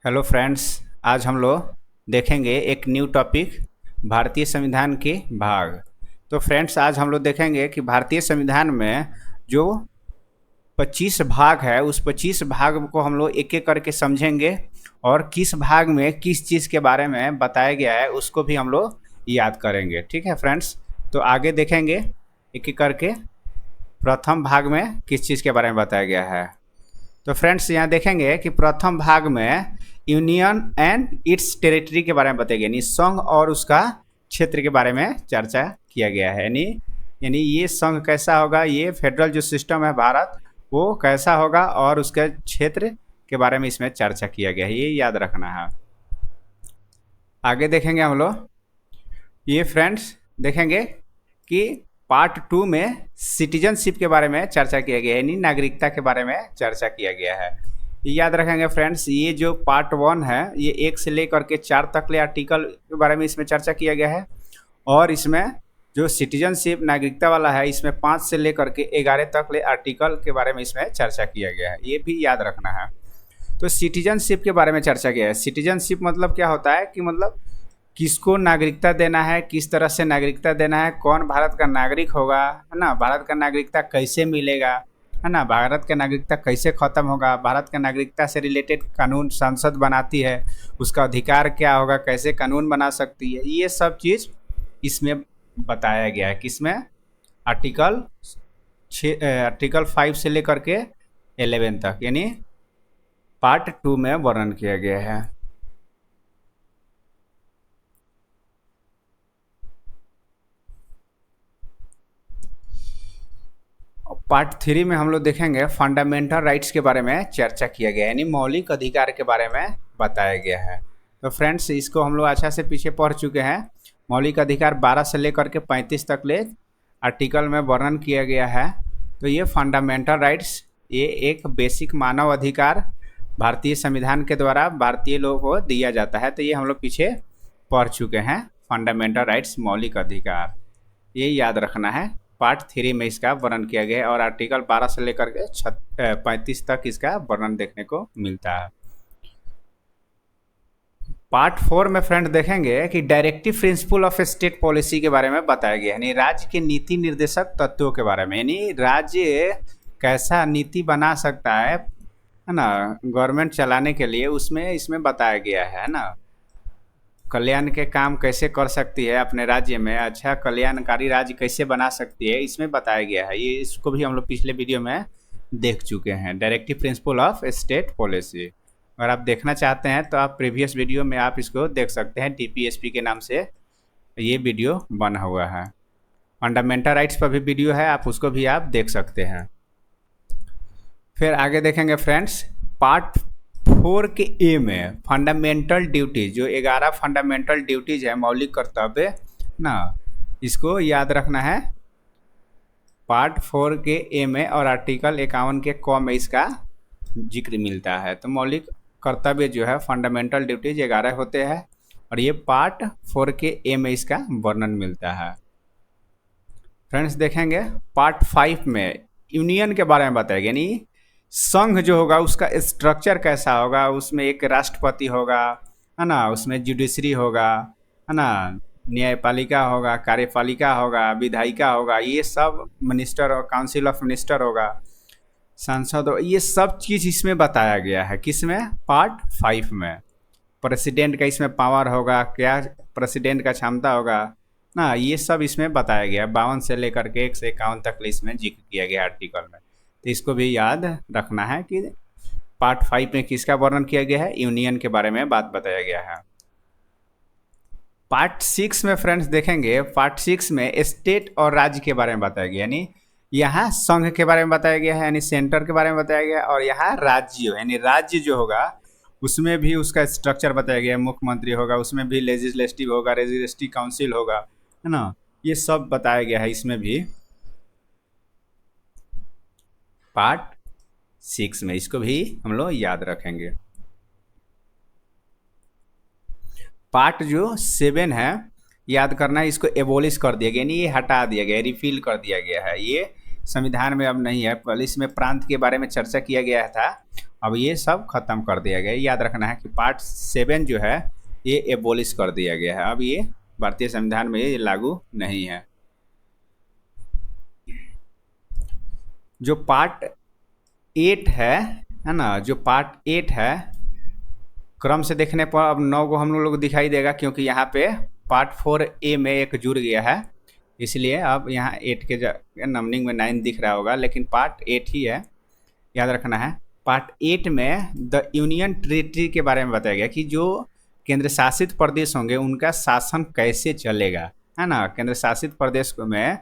Hello friends. आज हम लोग देखेंगे एक न्यू टॉपिक, भारतीय संविधान के भाग। तो फ्रेंड्स, आज हम लोग देखेंगे कि भारतीय संविधान में जो 25 भाग है उस 25 भाग को हम लोग एक एक करके समझेंगे और किस भाग में किस चीज़ के बारे में बताया गया है उसको भी हम लोग याद करेंगे। ठीक है फ्रेंड्स, तो आगे देखेंगे एक एक करके प्रथम भाग में किस चीज़ के बारे में बताया गया है। तो फ्रेंड्स, यहाँ देखेंगे कि प्रथम भाग में यूनियन एंड इट्स टेरिटरी के बारे में बताया गया, यानी संघ और उसका क्षेत्र के बारे में चर्चा किया गया है। यानी यानी ये संघ कैसा होगा, ये फेडरल जो सिस्टम है भारत वो कैसा होगा और उसके क्षेत्र के बारे में इसमें चर्चा किया गया है, ये याद रखना है। आगे देखेंगे हम लोग ये फ्रेंड्स, देखेंगे कि पार्ट 2 में सिटीजनशिप के बारे में चर्चा किया गया है, यानी नागरिकता के बारे में चर्चा किया गया है। ये याद रखेंगे फ्रेंड्स, ये जो पार्ट 1 है ये 1 से लेकर के 4 तक ले आर्टिकल के बारे में इसमें चर्चा किया गया है, और इसमें जो सिटीजनशिप नागरिकता वाला है इसमें 5 से लेकर के 11 तक ले आर्टिकल के बारे में इसमें चर्चा किया गया है, ये भी याद रखना है। तो सिटीजनशिप के बारे में चर्चा किया है। सिटीजनशिप मतलब क्या होता है कि मतलब किसको नागरिकता देना है, किस तरह से नागरिकता देना है, कौन भारत का नागरिक होगा, है ना, भारत का नागरिकता कैसे मिलेगा, है ना, भारत का नागरिकता कैसे ख़त्म होगा, भारत का नागरिकता से रिलेटेड कानून संसद बनाती है, उसका अधिकार क्या होगा, कैसे कानून बना सकती है, ये सब चीज़ इसमें बताया गया है। किसमें? आर्टिकल आर्टिकल 5 से लेकर के 11 तक, यानी पार्ट 2 में वर्णन किया गया है। पार्ट 3 में हम लोग देखेंगे फंडामेंटल राइट्स के बारे में चर्चा किया गया है, यानी मौलिक अधिकार के बारे में बताया गया है। तो फ्रेंड्स, इसको हम लोग अच्छा से पीछे पढ़ चुके हैं। मौलिक अधिकार 12 से लेकर के 35 तक ले आर्टिकल में वर्णन किया गया है। तो ये फंडामेंटल राइट्स, ये एक बेसिक मानव अधिकार भारतीय संविधान के द्वारा भारतीय लोगों को दिया जाता है। तो ये हम लोग पीछे पढ़ चुके हैं, फंडामेंटल राइट्स मौलिक अधिकार, ये याद रखना है। पार्ट 3 में इसका वर्णन किया गया है और आर्टिकल 12 से लेकर के 35 तक इसका वर्णन देखने को मिलता है। पार्ट 4 में फ्रेंड देखेंगे कि directive principle of state policy के बारे में बताया गया है, यानी राज्य के नीति निर्देशक तत्वों के बारे में, यानी राज्य कैसा नीति बना सकता है ना, गवर्नमेंट चलाने के लिए, उसमें इसमें बताया गया है ना। कल्याण के काम कैसे कर सकती है अपने राज्य में, अच्छा कल्याणकारी राज्य कैसे बना सकती है, इसमें बताया गया है। ये इसको भी हम लोग पिछले वीडियो में देख चुके हैं, directive principle of state policy. अगर आप देखना चाहते हैं तो आप प्रीवियस वीडियो में आप इसको देख सकते हैं, DPSP के नाम से ये वीडियो बना हुआ है। फंडामेंटल राइट्स पर भी वीडियो है, आप उसको भी आप देख सकते हैं। फिर आगे देखेंगे फ्रेंड्स, पार्ट 4 के ए में फंडामेंटल ड्यूटीज, जो 11 फंडामेंटल ड्यूटीज है, मौलिक कर्तव्य ना, इसको याद रखना है। पार्ट 4 के ए में और आर्टिकल 51 के क में इसका जिक्र मिलता है। तो मौलिक कर्तव्य जो है फंडामेंटल ड्यूटीज 11 होते हैं और ये पार्ट 4 के ए में इसका वर्णन मिलता है। फ्रेंड्स देखेंगे पार्ट 5 में यूनियन के बारे में बताएगा, यानी संघ जो होगा उसका स्ट्रक्चर कैसा होगा, उसमें एक राष्ट्रपति होगा, है ना, उसमें जुडिशरी होगा, है ना, न्यायपालिका होगा, कार्यपालिका होगा, विधायिका होगा, ये सब मिनिस्टर और काउंसिल ऑफ मिनिस्टर होगा, संसद हो, ये सब चीज़ इसमें बताया गया है। किसमें? पार्ट 5 में। प्रेसिडेंट का इसमें पावर होगा, क्या प्रेसिडेंट का क्षमता होगा ना, ये सब इसमें बताया गया है। 52 से लेकर के 1 से 51 तक इसमें जिक्र किया गया आर्टिकल में। तो इसको भी याद रखना है कि पार्ट 5 में किसका वर्णन किया गया है, यूनियन के बारे में बात बताया गया है। पार्ट 6 में फ्रेंड्स देखेंगे, पार्ट 6 में स्टेट और राज्य के बारे में बताया गया, यानी यहाँ संघ के बारे में बताया गया है, यानी सेंटर के बारे में बताया गया है, और यहाँ राज्य यानी राज्य जो होगा उसमें भी उसका स्ट्रक्चर बताया गया है। मुख्यमंत्री होगा, उसमें भी लेजिस्लेटिव होगा, लेजिस्लेटिव काउंसिल होगा, है ना, ये सब बताया गया है इसमें भी पार्ट 6 में। इसको भी हम लोग याद रखेंगे। पार्ट जो 7 है, याद करना है, इसको एबोलिश कर दिया गया, यानी ये हटा दिया गया, रिफिल कर दिया गया है, ये संविधान में अब नहीं है। पहले इसमें प्रांत के बारे में चर्चा किया गया था अब ये सब खत्म कर दिया गया है। याद रखना है कि पार्ट 7 जो है ये एबोलिश कर दिया गया है। अब ये भारतीय संविधान में ये लागू नहीं है। जो पार्ट 8 है ना, जो पार्ट 8 है, क्रम से देखने पर अब 9 को हम लोग दिखाई देगा, क्योंकि यहाँ पे पार्ट 4A में एक जुड़ गया है, इसलिए अब यहाँ 8 के नंबरिंग में 9 दिख रहा होगा, लेकिन पार्ट 8 ही है। याद रखना है। पार्ट 8 में द यूनियन टेरिटरी के बारे में बताया गया कि जो केंद्र शासित प्रदेश होंगे उनका शासन कैसे चलेगा, है ना। केंद्र शासित प्रदेश में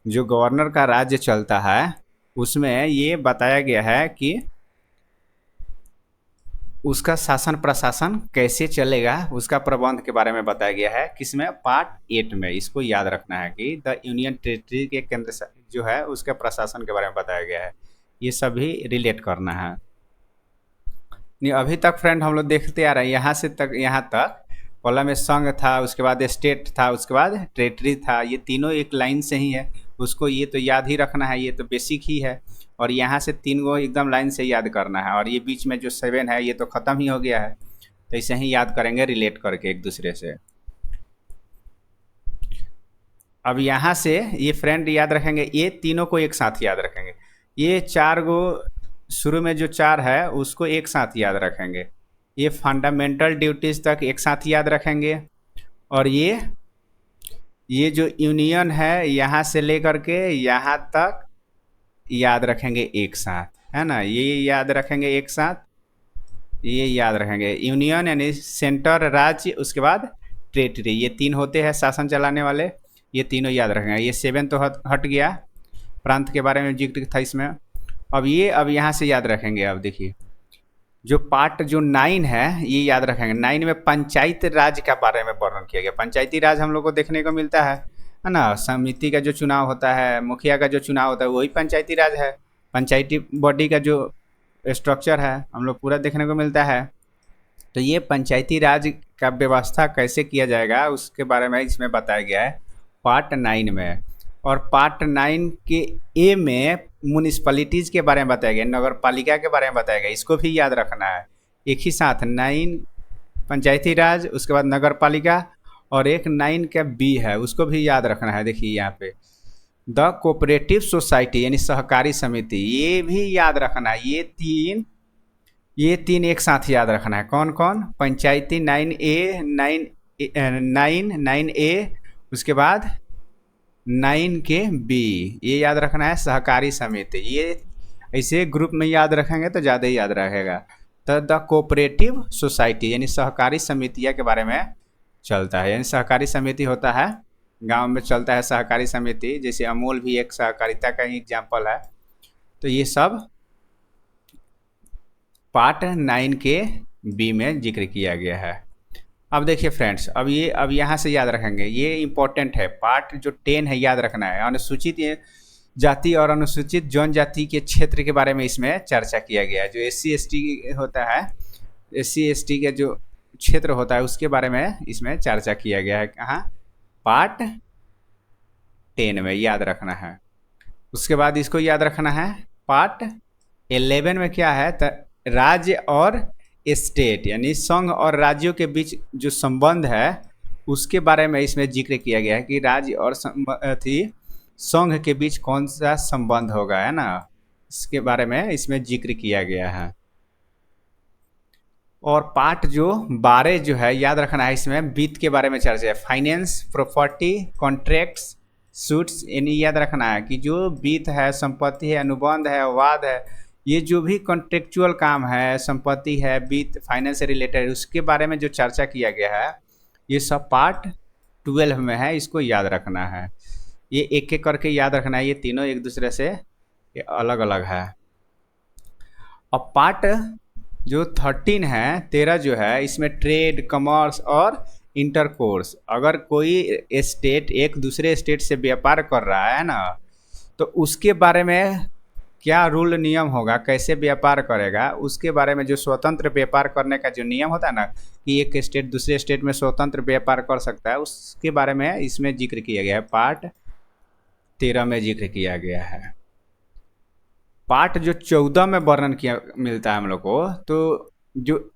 जो गवर्नर का राज्य चलता है उसमें ये बताया गया है कि उसका शासन प्रशासन कैसे चलेगा, उसका प्रबंध के बारे में बताया गया है। किसमें? पार्ट 8 में। इसको याद रखना है कि द यूनियन टेरिटरी के केंद्र जो है उसके प्रशासन के बारे में बताया गया है। ये सभी रिलेट करना है। नहीं, अभी तक फ्रेंड हम लोग देखते आ रहे हैं यहाँ से तक, यहाँ तक पहला में संघ था, उसके बाद स्टेट था, उसके बाद टेरिटरी था। ये तीनों एक लाइन से ही है, उसको ये तो याद ही रखना है, ये तो बेसिक ही है। और यहाँ से 3 गो एकदम लाइन से याद करना है, और ये बीच में जो 7 है ये तो ख़त्म ही हो गया है, तो इसे ही याद करेंगे रिलेट करके एक दूसरे से। अब यहाँ से ये फ्रेंड याद रखेंगे, ये तीनों को एक साथ याद रखेंगे। ये 4 गो शुरू में जो 4 है उसको एक साथ याद रखेंगे। ये फंडामेंटल ड्यूटीज़ तक एक साथ याद रखेंगे, और ये जो यूनियन है यहाँ से लेकर के यहाँ तक याद रखेंगे एक साथ, है ना। ये याद रखेंगे एक साथ, ये याद रखेंगे। यूनियन यानी सेंटर, राज्य, उसके बाद टेरिटरी, ये 3 होते हैं शासन चलाने वाले, ये तीनों याद रखेंगे। ये 7 तो हट गया, प्रांत के बारे में जिक्र था इसमें। अब यहाँ से याद रखेंगे। अब देखिए जो पार्ट जो 9 है ये याद रखेंगे। 9 में पंचायत राज के बारे में वर्णन किया गया। पंचायती राज हम लोग को देखने को मिलता है ना। समिति का जो चुनाव होता है, मुखिया का जो चुनाव होता है, वही पंचायती राज है। पंचायती बॉडी का जो स्ट्रक्चर है हम लोग पूरा देखने को मिलता है। तो ये पंचायती राज का व्यवस्था कैसे किया जाएगा उसके बारे में इसमें बताया गया है पार्ट 9 में। और पार्ट 9 के ए में म्यूनिसिपैलिटीज़ के बारे में बताया गया, नगर पालिका के बारे में बताया गया। इसको भी याद रखना है एक ही साथ। 9 पंचायती राज, उसके बाद नगर पालिका, और एक 9 का बी है उसको भी याद रखना है। देखिए यहाँ पे द कोऑपरेटिव सोसाइटी यानी सहकारी समिति, ये भी याद रखना है। ये तीन एक साथ याद रखना है। कौन कौन? पंचायती 9A, 9A, उसके बाद 9 के बी, ये याद रखना है। सहकारी समिति, ये ऐसे ग्रुप में याद रखेंगे तो ज़्यादा ही याद रहेगा। तो द कोऑपरेटिव सोसाइटी यानी सहकारी समितियाँ के बारे में चलता है। यानी सहकारी समिति होता है, गांव में चलता है सहकारी समिति, जैसे अमूल भी एक सहकारिता का ही एग्जाम्पल है। तो ये सब पार्ट 9 के बी में जिक्र किया गया है। अब देखिए फ्रेंड्स, अब यहाँ से याद रखेंगे, ये इम्पोर्टेंट है। पार्ट जो 10 है याद रखना है। अनुसूचित जाति और अनुसूचित जनजाति के क्षेत्र के बारे में इसमें चर्चा किया गया है। जो SC ST होता है, SC ST के जो क्षेत्र होता है उसके बारे में इसमें चर्चा किया गया है। कहाँ? पार्ट 10 में याद रखना है। उसके बाद इसको याद रखना है पार्ट 11 में क्या है, राज्य और स्टेट यानी संघ और राज्यों के बीच जो संबंध है उसके बारे में इसमें जिक्र किया गया है कि राज्य और संघ के बीच कौन सा संबंध होगा, है ना। इसके बारे में इसमें जिक्र किया गया है। और पार्ट जो 12 जो है याद रखना है, इसमें वित्त के बारे में चर्चा है। फाइनेंस, प्रॉपर्टी, कॉन्ट्रैक्ट्स, सूट्स, यानी याद रखना है कि जो वित्त है, संपत्ति है, अनुबंध है, वाद है, ये जो भी कॉन्ट्रेक्चुअल काम है, संपत्ति है, वित्त, फाइनेंस से रिलेटेड, उसके बारे में जो चर्चा किया गया है ये सब पार्ट 12 में है। इसको याद रखना है। ये एक एक करके याद रखना है, ये तीनों एक दूसरे से अलग अलग है। अब पार्ट जो 13 जो है इसमें ट्रेड, कॉमर्स और इंटरकोर्स। अगर कोई स्टेट एक दूसरे स्टेट से व्यापार कर रहा है ना, तो उसके बारे में क्या रूल नियम होगा, कैसे व्यापार करेगा, उसके बारे में जो स्वतंत्र व्यापार करने का जो नियम होता है ना, कि एक स्टेट दूसरे स्टेट में स्वतंत्र व्यापार कर सकता है, उसके बारे में इसमें जिक्र किया गया है। पार्ट 13 में जिक्र किया गया है। पार्ट जो 14 में वर्णन किया मिलता है हम लोग को, तो जो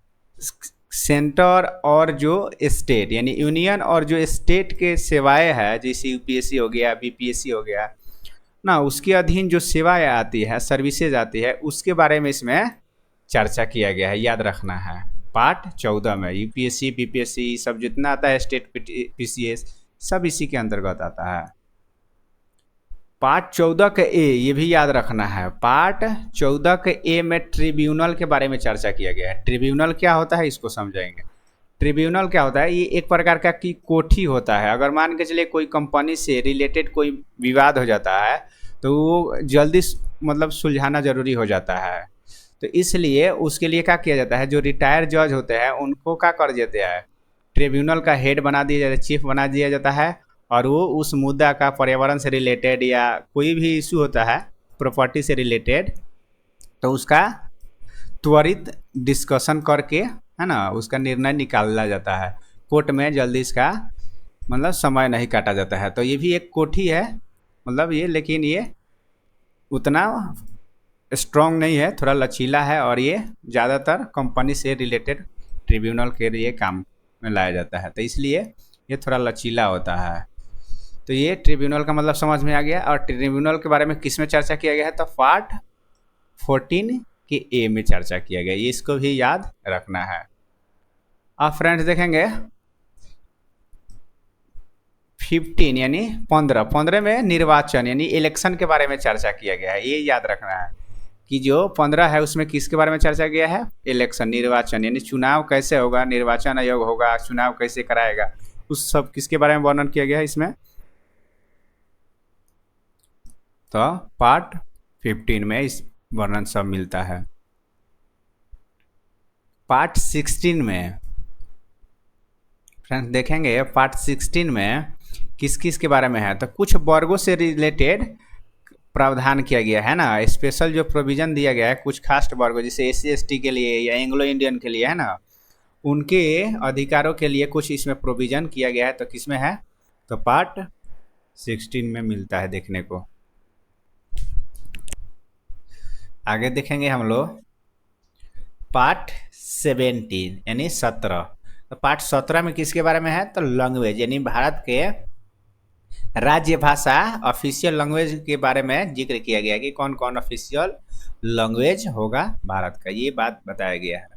सेंटर और जो स्टेट यानी यूनियन और जो स्टेट के सेवाएं है, जैसे यूपीएससी हो गया, बीपीएससी हो गया ना, उसके अधीन जो सेवाएं आती है, सर्विसेज आती है, उसके बारे में इसमें चर्चा किया गया है, याद रखना है। पार्ट 14 में यूपीएससी बीपीएससी सब जितना आता है, स्टेट पीसीएस सब इसी के अंतर्गत आता है। पार्ट 14 के ए, ये भी याद रखना है, पार्ट 14 के ए में ट्रिब्यूनल के बारे में चर्चा किया गया है। ट्रिब्यूनल क्या होता है इसको समझेंगे। ट्रिब्यूनल क्या होता है, ये एक प्रकार का की कोठी होता है। अगर मान के चलिए कोई कंपनी से रिलेटेड कोई विवाद हो जाता है तो वो जल्दी मतलब सुलझाना ज़रूरी हो जाता है, तो इसलिए उसके लिए क्या किया जाता है, जो रिटायर्ड जज होते हैं उनको क्या कर देते हैं, ट्रिब्यूनल का हेड बना दिया जाता है, चीफ बना दिया जाता है, और वो उस मुद्दा का पर्यावरण से रिलेटेड या कोई भी इशू होता है प्रॉपर्टी से रिलेटेड, तो उसका त्वरित डिस्कशन करके, है ना, उसका निर्णय निकाला जाता है। कोर्ट में जल्दी इसका मतलब समय नहीं काटा जाता है। तो ये भी एक कोठी है, मतलब ये, लेकिन ये उतना स्ट्रॉन्ग नहीं है, थोड़ा लचीला है, और ये ज़्यादातर कंपनी से रिलेटेड ट्रिब्यूनल के लिए काम में लाया जाता है, तो इसलिए ये थोड़ा लचीला होता है। तो ये ट्रिब्यूनल का मतलब समझ में आ गया। और ट्रिब्यूनल के बारे में किस में चर्चा किया गया है, तो पार्ट 14 के ए में चर्चा किया गया, ये इसको भी याद रखना है। अब फ्रेंड्स देखेंगे 15 यानी 15 में निर्वाचन यानी इलेक्शन के बारे में चर्चा किया गया है। ये याद रखना है कि जो 15 है उसमें किसके बारे में चर्चा किया है, इलेक्शन, निर्वाचन यानी चुनाव कैसे होगा, निर्वाचन आयोग होगा, चुनाव कैसे कराएगा, उस सब किसके बारे में वर्णन किया गया है इसमें। तो पार्ट 15 में इस वर्णन सब मिलता है। पार्ट 16 में फ्रेंड्स देखेंगे, पार्ट 16 में किस किस के बारे में है, तो कुछ वर्गों से रिलेटेड प्रावधान किया गया है ना, स्पेशल जो प्रोविज़न दिया गया है कुछ खास वर्गों, जैसे SC ST के लिए या एंग्लो इंडियन के लिए, है ना, उनके अधिकारों के लिए कुछ इसमें प्रोविज़न किया गया है। तो किस में है, तो पार्ट 16 में मिलता है देखने को। आगे देखेंगे हम लोग पार्ट 17 यानी 17। तो पार्ट 17 में किसके बारे में है, तो लैंग्वेज यानी भारत के राज्य भाषा ऑफिशियल लैंग्वेज के बारे में जिक्र किया गया कि कौन कौन ऑफिशियल लैंग्वेज होगा भारत का, ये बात बताया गया है।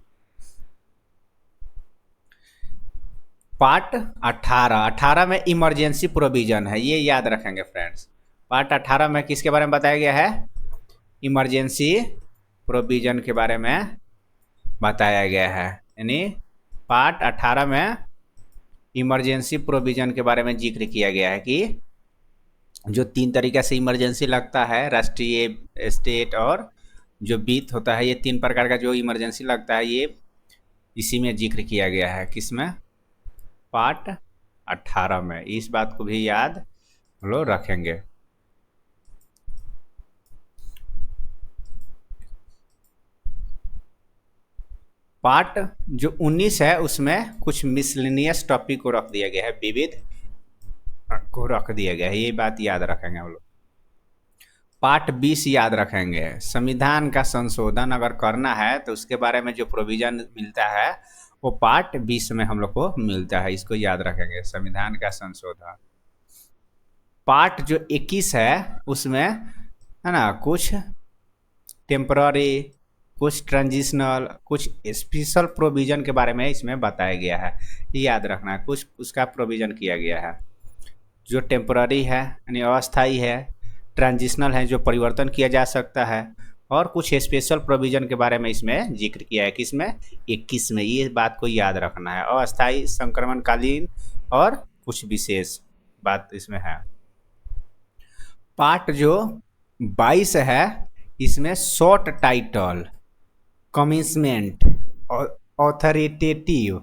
पार्ट 18 में इमरजेंसी प्रोविजन है, ये याद रखेंगे फ्रेंड्स। पार्ट 18 में किसके बारे में बताया गया है, इमरजेंसी प्रोविजन के बारे में बताया गया है। यानी पार्ट 18 में इमरजेंसी प्रोविजन के बारे में जिक्र किया गया है कि जो 3 तरीके से इमरजेंसी लगता है, राष्ट्रीय, स्टेट और जो वित्त होता है, ये 3 प्रकार का जो इमरजेंसी लगता है ये इसी में जिक्र किया गया है। किसमें, पार्ट 18 में। इस बात को भी याद हम लोग रखेंगे। पार्ट जो 19 है उसमें कुछ मिसलेनियस टॉपिक को रख दिया गया है, विविध को रख दिया गया है, ये बात याद रखेंगे हम लोग। पार्ट 20 याद रखेंगे, संविधान का संशोधन अगर करना है तो उसके बारे में जो प्रोविजन मिलता है वो पार्ट 20 में हम लोग को मिलता है, इसको याद रखेंगे, संविधान का संशोधन। पार्ट जो 21 है उसमें, है ना, कुछ टेम्पररी, कुछ ट्रांजिशनल, कुछ स्पेशल प्रोविज़न के बारे में इसमें बताया गया है, ये याद रखना है। कुछ उसका प्रोविज़न किया गया है जो टेम्पररी है यानी अस्थायी है, ट्रांजिशनल है जो परिवर्तन किया जा सकता है, और कुछ स्पेशल प्रोविज़न के बारे में इसमें जिक्र किया है। किसमें, 21 में, ये बात को याद रखना है। अस्थायी, संक्रमणकालीन और कुछ विशेष बात इसमें है। पार्ट जो 22 है इसमें short title, commitment, authoritative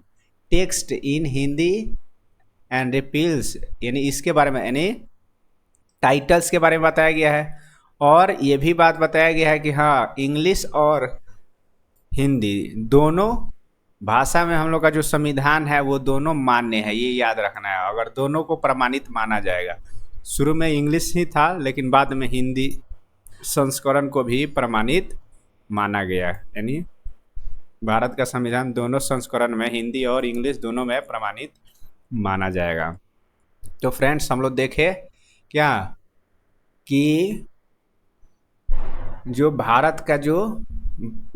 text in Hindi and repeals, यानी इसके बारे में, यानी टाइटल्स के बारे में बताया गया है। और ये भी बात बताया गया है कि हाँ, इंग्लिश और हिंदी दोनों भाषा में हम लोग का जो संविधान है वो दोनों मान्य है, ये याद रखना है। अगर दोनों को प्रमाणित माना जाएगा, शुरू में इंग्लिश ही था लेकिन बाद में हिंदी संस्करण को भी प्रमाणित माना गया, यानी भारत का संविधान दोनों संस्करण में, हिंदी और इंग्लिश दोनों में प्रमाणित माना जाएगा। तो फ्रेंड्स हम लोग देखे क्या कि जो भारत का जो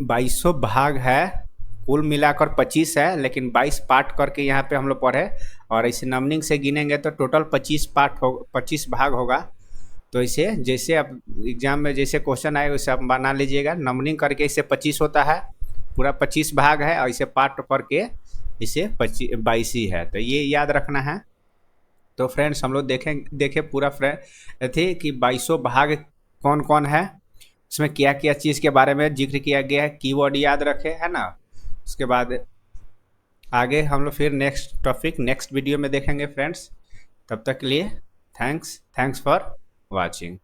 2200 भाग है, कुल मिलाकर 25 है, लेकिन 22 पार्ट करके यहाँ पे हम लोग पढ़े, और इसे नंबरिंग से गिनेंगे तो टोटल 25 पार्ट हो, 25 भाग होगा। तो इसे जैसे आप एग्जाम में जैसे क्वेश्चन आए वैसे आप बना लीजिएगा, नंबरिंग करके इसे 25 होता है, पूरा 25 भाग है, और इसे पार्ट करके इसे 22 ही है, तो ये याद रखना है। तो फ्रेंड्स हम लोग देखें पूरा फ्रेंड थे कि 2200 भाग कौन कौन है, इसमें क्या क्या चीज़ के बारे में जिक्र किया गया है, कीवर्ड याद रखे है ना। उसके बाद आगे हम लोग फिर नेक्स्ट टॉपिक नेक्स्ट वीडियो में देखेंगे फ्रेंड्स। तब तक के लिए थैंक्स फॉर वॉचिंग।